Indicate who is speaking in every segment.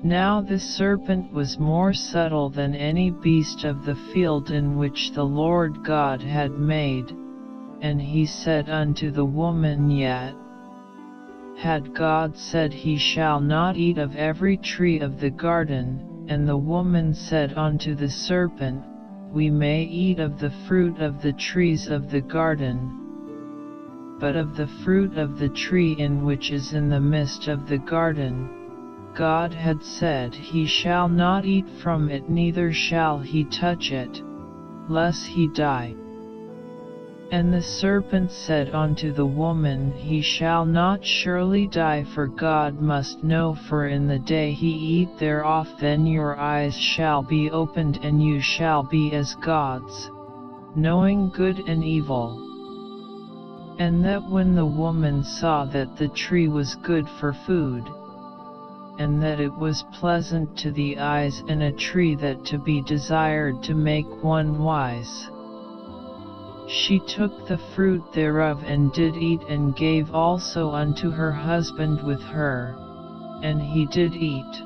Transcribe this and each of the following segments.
Speaker 1: Now the serpent was more subtle than any beast of the field in which the Lord God had made, and he said unto the woman, Yet had God said, He shall not eat of every tree of the garden? And the woman said unto the serpent, We may eat of the fruit of the trees of the garden, but of the fruit of the tree in which is in the midst of the garden, God had said, He shall not eat from it, neither shall he touch it, lest he die. And the serpent said unto the woman, He shall not surely die, for God must know, for in the day he eat thereof, then your eyes shall be opened, and you shall be as gods, knowing good and evil. And that when the woman saw that the tree was good for food, and that it was pleasant to the eyes, and a tree that to be desired to make one wise, she took the fruit thereof and did eat, and gave also unto her husband with her, and he did eat.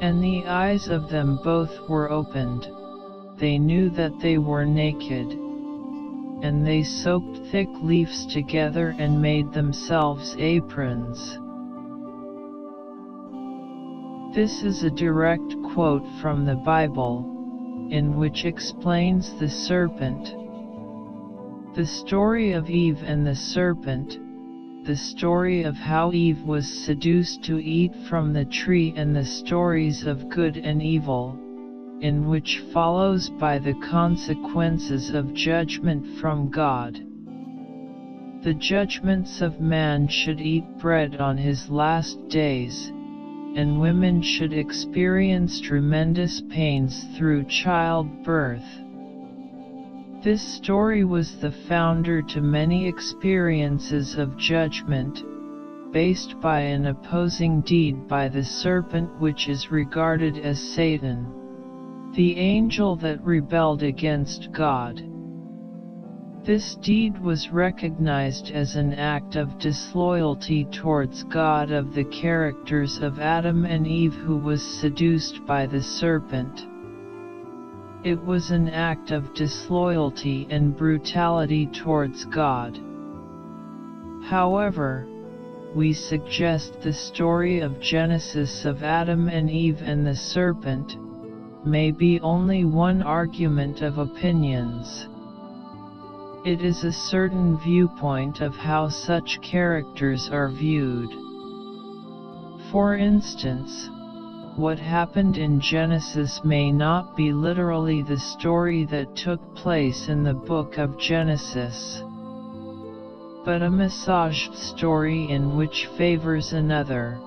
Speaker 1: And the eyes of them both were opened, they knew that they were naked, and they soaked thick leaves together and made themselves aprons. This is a direct quote from the Bible, in which explains the serpent. The story of Eve and the serpent, the story of how Eve was seduced to eat from the tree, and the stories of good and evil, in which follows by the consequences of judgment from God. The judgments of man should eat bread on his last days, and women should experience tremendous pains through childbirth. This story was the founder to many experiences of judgment, based by an opposing deed by the serpent, which is regarded as Satan, the angel that rebelled against God. This deed was recognized as an act of disloyalty towards God of the characters of Adam and Eve, who was seduced by the serpent. It was an act of disloyalty and brutality towards God. However, we suggest the story of Genesis of Adam and Eve and the serpent may be only one argument of opinions. It is a certain viewpoint of how such characters are viewed. For instance, what happened in Genesis may not be literally the story that took place in the book of Genesis, but a massaged story in which favors another,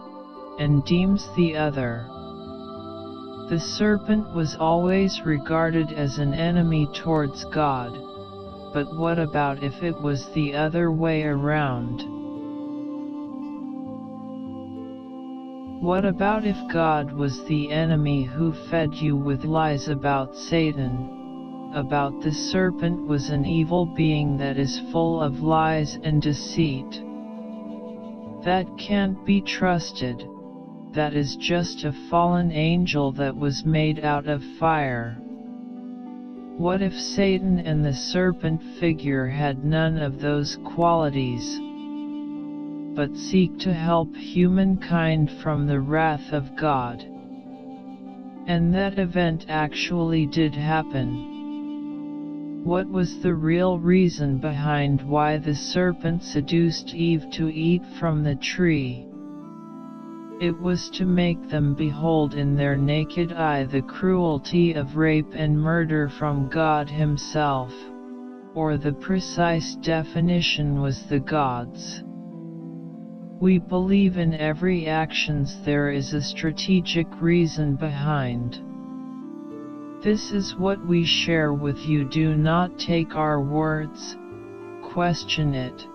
Speaker 1: and deems the other. The serpent was always regarded as an enemy towards God. But what about if it was the other way around? What about if God was the enemy who fed you with lies about Satan, about the serpent was an evil being that is full of lies and deceit? That can't be trusted. That is just a fallen angel that was made out of fire. What if Satan and the serpent figure had none of those qualities, but seek to help humankind from the wrath of God? And that event actually did happen. What was the real reason behind why the serpent seduced Eve to eat from the tree? It was to make them behold in their naked eye the cruelty of rape and murder from God Himself, or the precise definition was the gods. We believe in every actions there is a strategic reason behind. This is what we share with you. Do not take our words, question it.